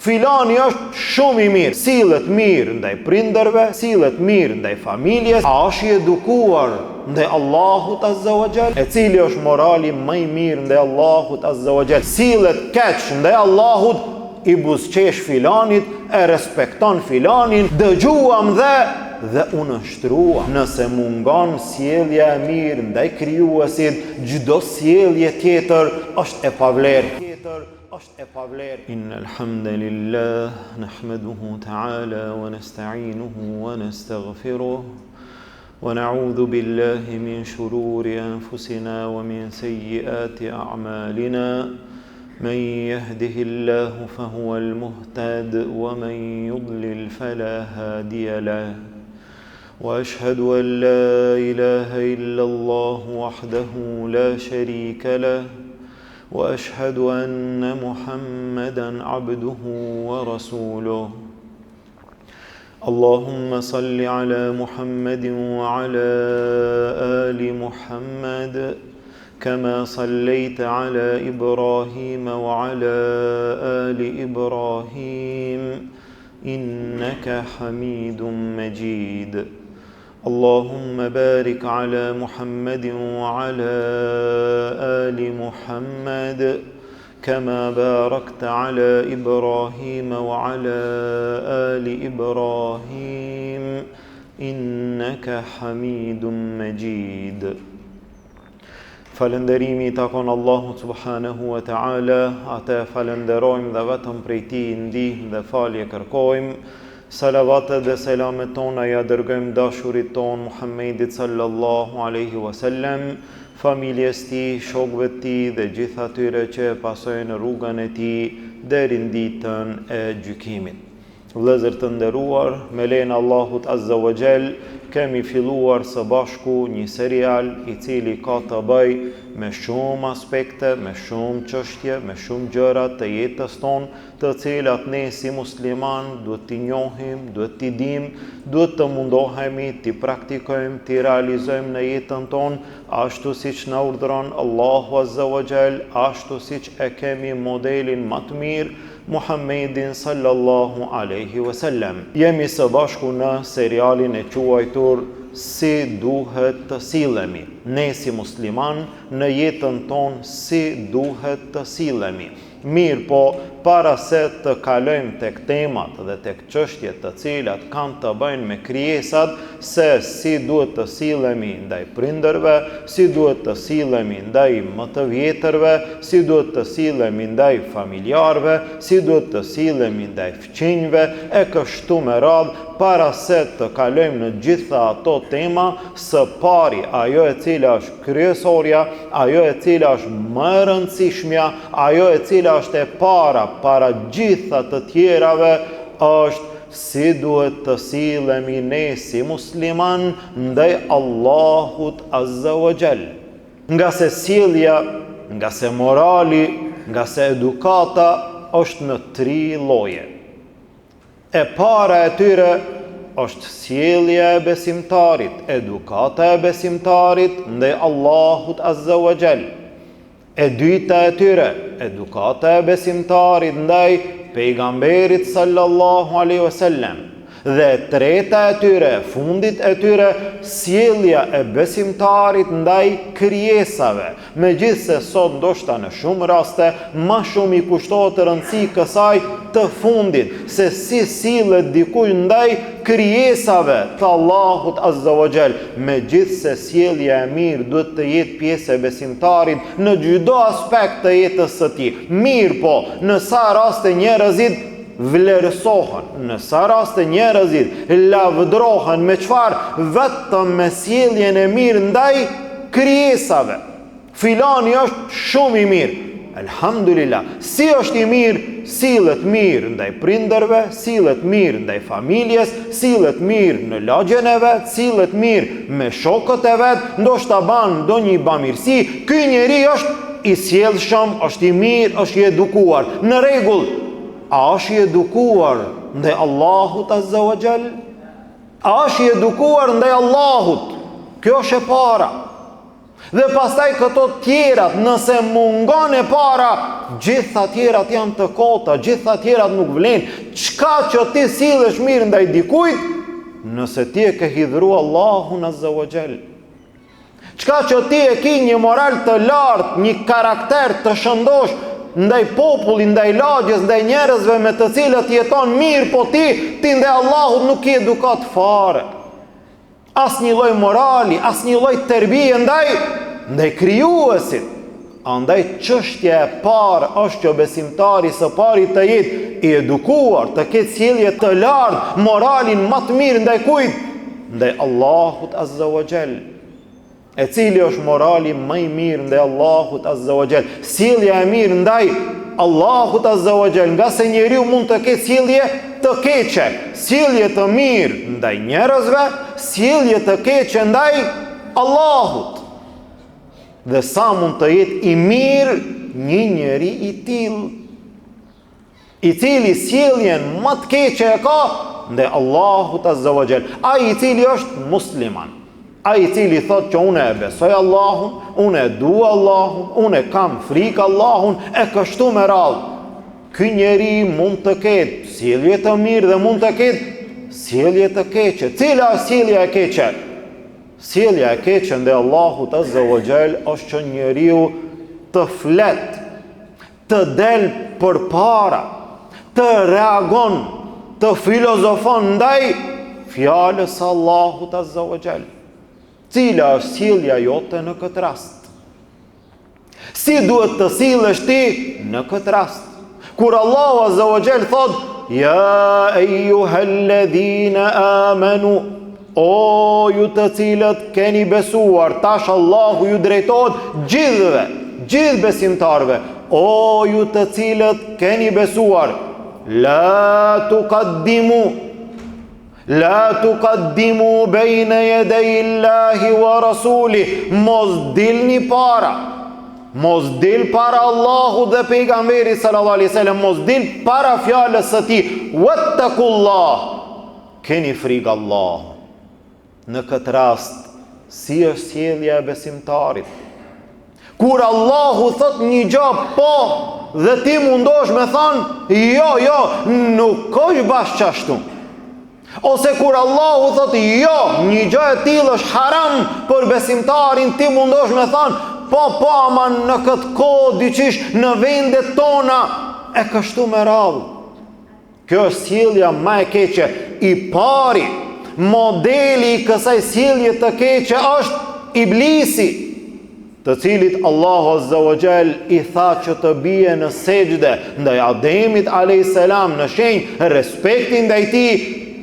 Filani është shumë i mirë, sillet mirë ndaj prindërve, sillet mirë ndaj familjes, a është i edukuar ndaj Allahut Azza wa Jall, e cili është morali më i mirë ndaj Allahut Azza wa Jall, sillet keq ndaj Allahut, i buzqesh filanit, e respekton filanin, dëgjuam dhe unë shtruam. Nëse mungon sjellja e mirë ndaj krijuesit, çdo sjellje tjetër është e pavlerë. إن الحمد لله نحمده تعالى ونستعينه ونستغفره ونعوذ بالله من شرور أنفسنا ومن سيئات أعمالنا من يهده الله فهو المهتد ومن يضلل فلا هادي له وأشهد أن لا إله إلا الله وحده لا شريك له وأشهد أن محمدًا عبده ورسوله اللهم صل على محمد وعلى آل محمد كما صليت على إبراهيم وعلى آل إبراهيم إنك حميد مجيد اللهم بارك على محمد وعلى آل محمد كما باركت على إبراهيم وعلى آل إبراهيم إنك حميد مجيد. Falënderimi i takon Allahut subhanahu wa ta'ala, atë falenderojmë dhe vetëm prej tij ndihmë dhe falje kërkojmë. Salavatet dhe selamet tona ja dërgojmë dashurit ton Muhammedit sallallahu alaihi wasallam, familjes tij, shokëve të tij dhe gjithë atyre që pasojnë rrugën e tij deri në ditën e gjykimit. Vëllezër të nderuar, me lejen e Allahut Azza wa Jall, kemi filluar së bashku një serial i cili ka të bëjë me shumë aspekte, me shumë çështje, me shumë gjëra të jetës tonë, të cilat ne si musliman duhet t'i njohim, duhet t'i dim, duhet të mundohemi t'i praktikojmë, t'i realizojmë në jetën tonë, ashtu siç na urdhëron Allahu Azza wa Jall, ashtu siç e kemi modelin më të mirë Muhammedin sallallahu alaihi wasallam. Jemi së bashku në serialin e quajtur Si duhet të sillemi. Ne si musliman në jetën tonë si duhet të sillemi. Mirë po, para se të kalojmë tek temat dhe tek çështjet të cilat kanë të bëjnë me krijesat, se si duhet të sillemi ndaj prindërve, si duhet të sillemi ndaj më të vjetërve, si duhet të sillemi ndaj familjarëve, si duhet të sillemi ndaj fëmijëve, e kështu me radhë, para se të kalojmë në gjitha ato tema, së pari ajo e cila është kryesorja, ajo e cila është më e rëndësishmja, ajo e cila është e para gjitha të tjerave, është si duhet të sillemi ne si musliman ndaj Allahut Azza wa Jall. Nga se sjellja, nga se morali, nga se edukata është në 3 lloje. E para e tyre është sjellja e besimtarit, edukata e besimtarit ndaj Allahut Azza wa Jall. E dyta e tyre, edukata e besimtarit ndaj pejgamberit sallallahu alaihi wasallam. Dhe treta e tyre, fundit e tyre, sjellja e besimtarit ndaj krijesave. Megjithse sot ndoshta në shumë raste më shumë i kushtohet rëndësi kësaj të fundit, se si sillet dikush ndaj krijesave të Allahut Azza wa Jall. Megjithse sjellja e mirë duhet të jetë pjesë e besimtarit në çdo aspekt të jetës së tij. Mirë po, në sa raste njerëzit vlerësohen, në sa raste njerëzit lavdrohen me çfarë? Vetëm me sjelljen e mirë ndaj krijesave. Filani është shumë i mirë. Elhamdulillah. Si është i mirë? Sillet mirë ndaj prindërve, sillet mirë ndaj familjes, sillet mirë në lagjen e vet, sillet mirë me shokët e vet, ndoshta ban ndonjë bamirësi. Ky njeri është i sjellshëm, është i mirë, është i edukuar. Në rregull. A është i edukuar ndaj Allahut Azza wa Jall? A është i edukuar ndaj Allahut? Kjo është e para. Dhe pastaj këto tjerat, nëse mungon e para, gjitha tjerat janë të kota, gjitha tjerat nuk vlen. Çka që ti sillesh mirë ndaj dikujt, nëse ti e ke hidhuru Allahun Azza wa Jall. Çka që ti e ki një moral të lartë, një karakter të shëndosh ndaj popullit, ndaj lagjes, ndaj njerëzve me të cilët jeton mirë, po ti ndaj Allahut nuk je edukat fare. As një lloj morali, as një lloj terbije ndaj krijuesit. Andaj çështja e parë është që besimtari së pari të jetë i edukuar, të ketë sjellje të lartë, moralin më të mirë ndaj kujt? Ndaj Allahut Azza wa Jall. E cili është morali më i mirë ndaj Allahut Azza wa Jall? Sjellja e mirë ndaj Allahut Azza wa Jall, nga se njeriu mund të ketë sjellje të keqe, sjellje të mirë ndaj njerëzve, sjellje të keqe ndaj Allahut. Dhe sa mund të jetë i mirë një njeri i tillë, i cili sjelljen më të keqe e ka ndaj Allahut Azza wa Jall, ai i cili është musliman, ai i cili thotë që unë e besoj Allahun, unë e dua Allahun, unë e kam frikë Allahun, e kështu me radhë. Ky njeri mund të ketë sjellje të mirë dhe mund të ketë sjellje të keqe. Cila është sjellja e keqe? Sjellja e keqe ndaj Allahut Azza wa Jall është që njeriu të flet, të del përpara, të reagon, të filozofon ndaj fjalës së Allahut Azza wa Jall. Cila është sjellja jote në këtë rast? Si duhet të sillesh ti në këtë rast? Kur Allahu Azza wa Jall thot: "Ya ayyuhalladhina amanu", o ju të cilët keni besuar, tash Allahu ju drejtohet gjithëve, gjithë besimtarve. O ju të cilët keni besuar, la tuqaddimu bejne yaday wa rasulih, mos dilni para. Mos dil para Allahu dhe pejgamberit sallallahu alaihi wasallam, mos dil para fjalës së tij. Wattaqullah, keni frikë Allahut. Në këtë rast, si është sjellja e besimtarit? Kur Allahu thot një gjë po dhe ti mundosh me thënë jo, nuk është bashkë ashtu. Ose kur Allahu thot jo, një gjë e tillë është haram për besimtarin, ti mundosh me thënë po, ama në këtë kohë diçish në vendet tona e kështu me radhë. Kjo është sjellja më e keqe. I pari modeli i kësaj sjellje të keqe është Iblisi, të cilit Allahu Azza wa Jall i tha që të bie në sejdë ndaj Ademit alayhis salam në shenjë respekti ndaj tij.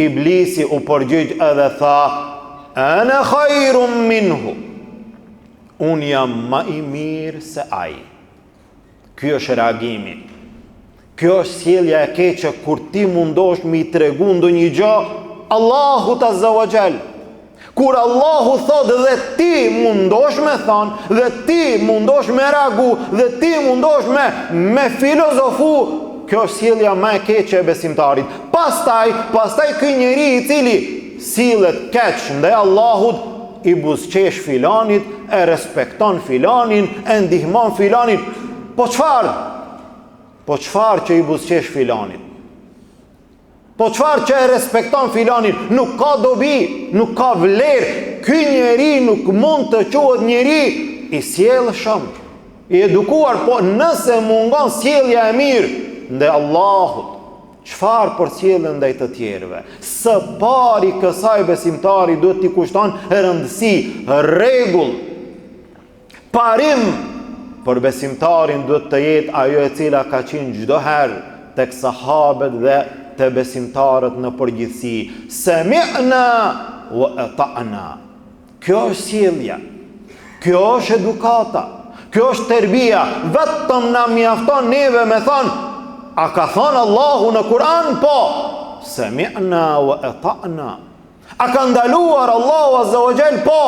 Iblisi u përgjigj edhe tha: "Ana khairun minhu", unë jam më i mirë se ai. Ky është reagimi. Kjo është sjellja e keqe kur ti mundosh me i tregu ndonjë gjë Allahut Azza wa Jall. Kur Allahu thot dhe ti mundosh me thon, dhe ti mundosh me reagu, dhe ti mundosh me filozofu, kjo është sjellja më e keqe e besimtarit. Pastaj ky njeri i cili sillet keq ndaj Allahut, i buzqesh filanit, e respekton filanin, e ndihmon filanin. Po çfarë që i buzqesh filanit? Po çfarë që e respekton filanin? Nuk ka dobi, nuk ka vlerë. Ky njeri nuk mund të quhet njeri i sjellshëm, i edukuar, po nëse mungon sjellja e mirë ndaj Allahut, çfarë për sjelljen ndaj të tjerëve? Së pari kësaj besimtari duhet t'i kushton rëndësi, rregull. Parim për besimtarin duhet të jetë ajo e cila ka qenë çdo herë tek sahabët dhe të besimtarët në përgjithësi: sami'na wa ata'na. Kjo është sjellja, kjo është edukata, kjo është terbia. Vetëm na mjafton neve me thonë: a ka thonë Allahu në Kur'an? Po, sami'na wa ata'na. A ka ndaluar Allahu Azza wa Jall? Po,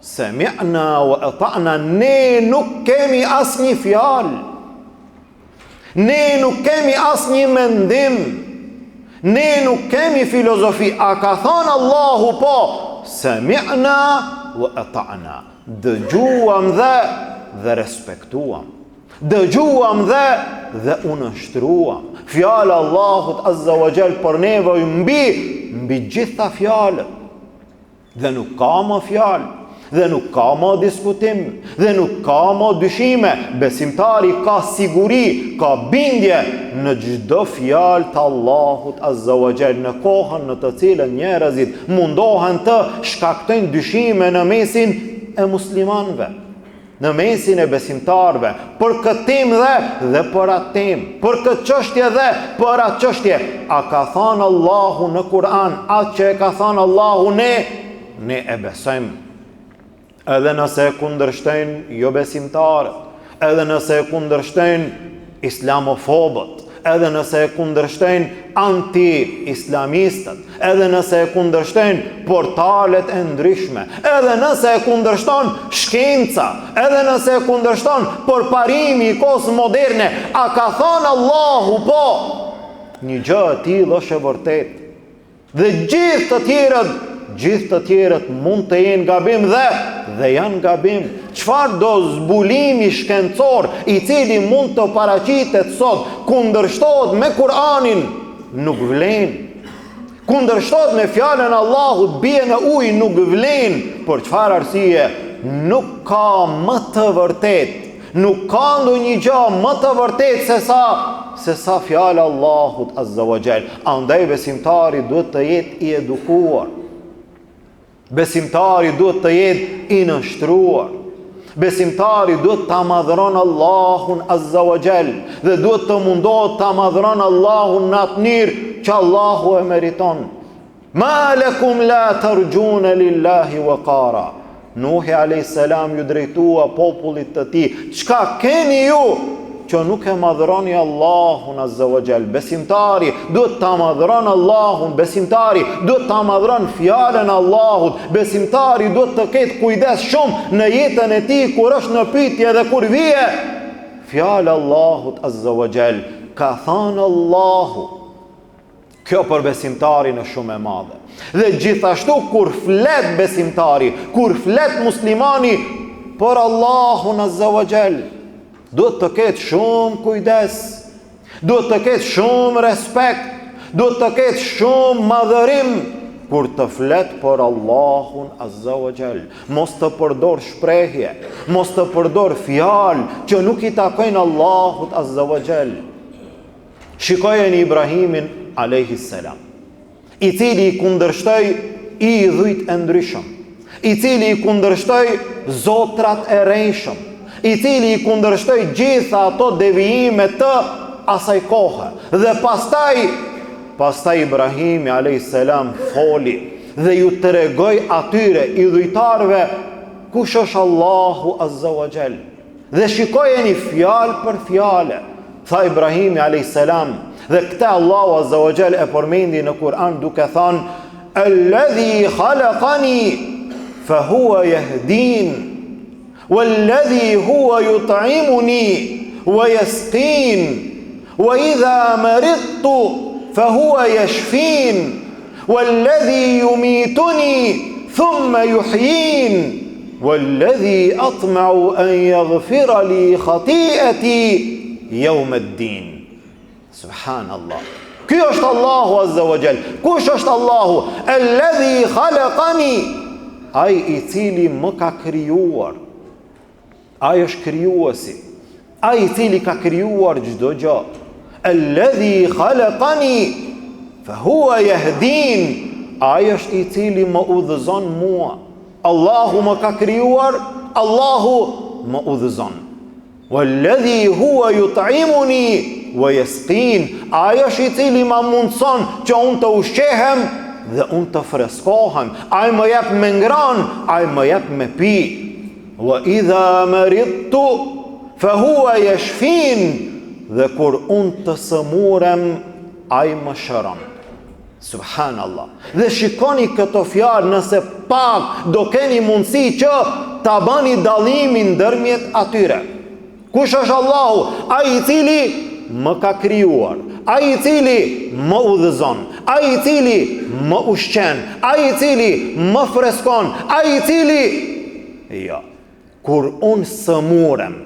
sami'na wa ata'na. Ne nuk kemi asnjë fjalë, ne nuk kemi asnjë mendim, ne nuk kemi filozofi. A ka thonë Allahu? Po, sami'na wa ata'na. Dëgjuam dhe respektuam. dëgjuam dhe unë shtruam. Fjala Allahut Azza wa Jall për neve mbi gjitha fjalët. Dhe nuk ka më fjalë, dhe nuk ka më diskutim, dhe nuk ka më dyshime. Besimtari ka siguri, ka bindje në çdo fjalë të Allahut Azza wa Jall, në kohën në të cilën njerëzit mundohen të shkaktojnë dyshime në mesin e muslimanëve, në mesin e besimtarve, për këtë temë dhe për atë temë, për këtë çështje dhe për atë çështje. A ka thënë Allahu në Kur'an atë që e ka thënë Allahu, ne e besojmë. Edhe nëse e kundërshtojnë jo besimtarët, edhe nëse e kundërshtojnë islamofobët, edhe nëse e kundërshtojnë anti-islamistët, edhe nëse e kundërshtojnë portalet e ndryshme, edhe nëse e kundërshton shkenca, edhe nëse e kundërshton përparimi i kohës moderne, a ka thënë Allahu po? Një gjë e tillë është e vërtetë. Dhe gjithë të tjerët mund të jenë gabim dhe janë gabim. Çfarë do zbulimi shkencor i cili mund të paraqitet sot kundërshtohet me Kur'anin, nuk vlen. Kundërshtohet me fjalën e Allahut, bie në ujë, nuk vlen. Për çfarë arsye? Nuk ka më të vërtet, nuk ka ndonjë gjë më të vërtet se sa fjala e Allahut Azza wa Jall. Andaj besimtari duhet të jetë i edukuar. Besimtari duhet të jetë i nështruar. Besimtari duhet të madhëron Allahun Azza wa Jall dhe duhet të mundohet të madhëron Allahun në atë mënyrë që Allahu e meriton. Ma lakum la tarjuna lillahi waqara. Nuhi a.s. ju drejtua popullit të tij, çka keni ju që nuk e madhëroni Allahun Azza wa Jall? Besimtari duhet ta madhëron Allahun, besimtari duhet ta madhëron fjalën e Allahut, besimtari duhet të ketë kujdes shumë në jetën e tij kur është në pyetje dhe kur vije fjala e Allahut Azza wa Jall. Ka thënë Allahu. Kjo për besimtarin është shumë e madhe. Dhe gjithashtu kur flet besimtari, kur flet muslimani për Allahun Azza wa Jall, duhet të ketë shumë kujdes, duhet të ketë shumë respekt, duhet të ketë shumë madhërim kur të flet për Allahun Azza wa Jall. Mos të përdor shprehje, mos të përdor fjalë që nuk i takojnë Allahut Azza wa Jall. Shikojeni Ibrahimin a.s. i cili i kundërshtoi idhujt e ndryshëm, i cili i kundërshtoi zotrat e rejshëm, i cili i kundërshtoi gjitha ato devijime të asaj kohe. Dhe pastaj Ibrahimi a.s. foli dhe ju tregoi atyre idhujtarve kush është Allahu Azza wa Jall. Dhe shikojeni fjalë për fjalë. Tha Ibrahimi a.s. dhe këta Allahu Azza wa Jall e përmendi në Kur'an duke thënë: Alladhi khalaqani fa huwa yahdin walladhi huwa yut'imuni wa yasqin wa idha maridtu fa huwa yashfin walladhi yumituni thumma yuhyin walladhi atma'u an yaghfira li khati'ati yawm ad-din. Subhanallah. Ky është Allahu Azza wa Jall. Kush është Allahu? Alladhi khalaqani, ai i cili më ka krijuar. Ai është krijuesi, ai i cili ka krijuar çdo gjë. Alladhi khalaqani fa huwa yahdin, ai është i cili më udhëzon mua. Allahu më ka krijuar, Allahu më udhëzon. Walladhi huwa yut'imuni wa yasqin, ai është i cili më mundson që unë të ushqehem dhe unë të freskohem. Ai më jep me ngran, ai më jep me pi. Wa idha maridtu fa huwa yashfin, dhe kur unë të sëmurem ai më shëron. Subhanallah. Dhe shikoni këto fjalë, nëse pak do keni mundësi që ta bani dallimin ndërmjet atyre. Kush është Allahu? Ai i cili më ka krijuar, ai i cili më udhëzon, ai i cili më ushqen, ai i cili më freskon, ai i cili kur unë sëmurem,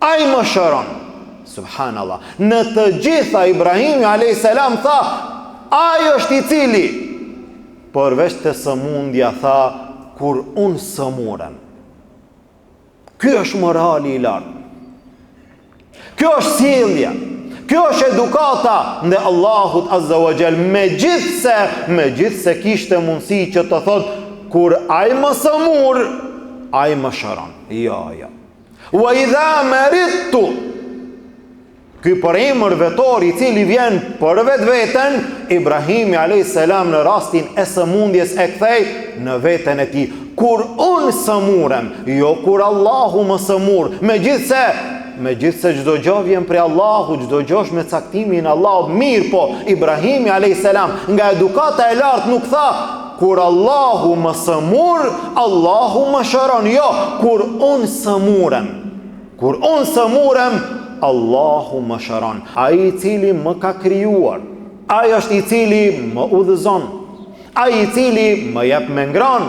ai më shëron. Subhanallah. Në të gjitha Ibrahimi a.s. tha, ai është i cili, përveç të sëmundja tha, kur unë sëmurem. Ky është morali i lartë. Kjo është sjellja. Kjo është edukata ndë Allahut Azza wa Jall. Megjithse kishte mundësi që të thot, kur ai më sëmur, ai më shëron. Ja. Wa idha maridtu. Ky për emër vetor i cili vjen për vetveten, Ibrahimi a.s. në rastin e sëmundjes e kthej në veten e tij. Kur unë sëmurem, jo kur Allahu më sëmur. Megjithse çdo gjë vjen prej Allahut, çdo gjë është me caktimin e Allahut. Mirë po, Ibrahimi a.s. nga edukata e lartë nuk tha, kur Allahu më sëmur, Allahu më shëron. Jo, kur unë sëmurem. Kur unë sëmurem, Allahu më shëron. Ai i cili më ka krijuar, ai është i cili më udhëzon, ai i cili më jep me ngran,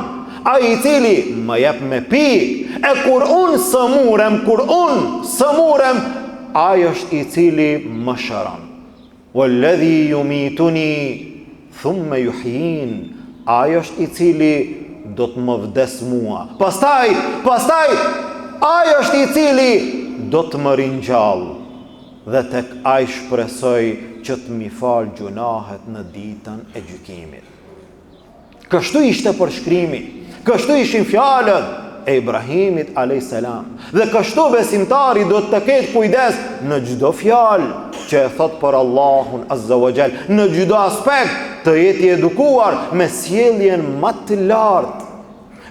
ai i cili më jep me pi. E kur unë sëmurem, ai është i cili më shëron. Walladhi yumituni thumma yuhyin. Ai është i cili do të më vdes mua. Pastaj ai është i cili do të më ringjall, dhe tek ai shpresoj që të mi fal gjunahet në ditën e gjykimit. Kështu ishte përshkrimi, kështu ishin fjalët e Ibrahimit a.s. Dhe kështu besimtari do të ketë kujdes në çdo fjalë që e thot për Allahun Azza wa Jall, në çdo aspekt të jeti edukuar me sjelljen më të lartë,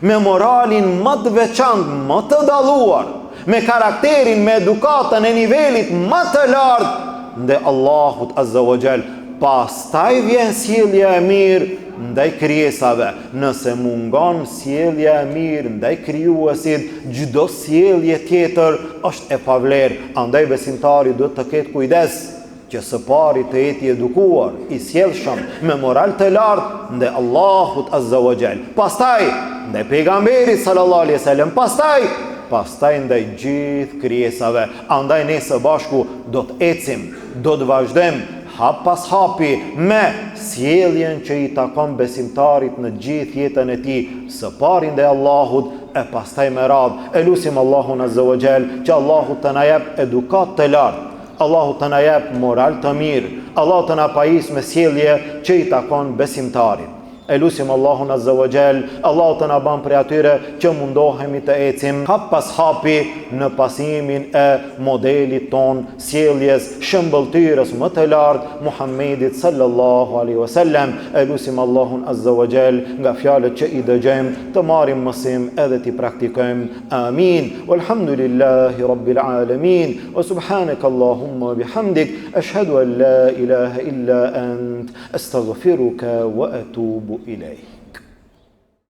me moralin më të veçantë, më të dalluar, me karakterin, me edukatën e nivelit më të lartë ndaj Allahut Azza wa Jall. Pastaj vjen sjellja e mirë ndaj krijesave. Nëse mungon sjellja e mirë ndaj krijuesit, çdo sjellje tjetër është e pavlerë. Andaj besimtari duhet të ketë kujdes që së pari të jeti edukuar, i sjellshëm, me moral të lartë ndaj Allahut Azza wa Jall. Pastaj ndaj pejgamberit sallallahu alaihi wasallam, pastaj ndaj gjithë krijesave. Andaj ne së bashku do të ecim, do të vazhdojmë hap pas hapi me sjelljen që i takon besimtarit në gjithë jetën e tij, së pari ndaj Allahut e pastaj me radhë. Elusim Allahun Azza wa Jall që Allahu të na jap edukat të lartë, Allahu të na jap moral të mirë, Allahu të na pajis me sjellje që i takon besimtarit. Elusim Allahun Azza wa Jall, Allahu të na ban prej atyre që mundohemi të ecim hap pas hapi në pasimin e modelit ton, sjelljes, shëmbëltyrës më të lartë Muhammedit sallallahu alaihi wasallam. Elusim Allahun Azza wa Jall nga fjalët që i dëgjojmë të marrim mësim edhe t'i praktikojmë. Amin. Walhamdulillahi rabbil alamin. Wa subhanaka Allahumma bihamdik ashhadu an la ilaha illa ant astaghfiruka wa atubu إليه.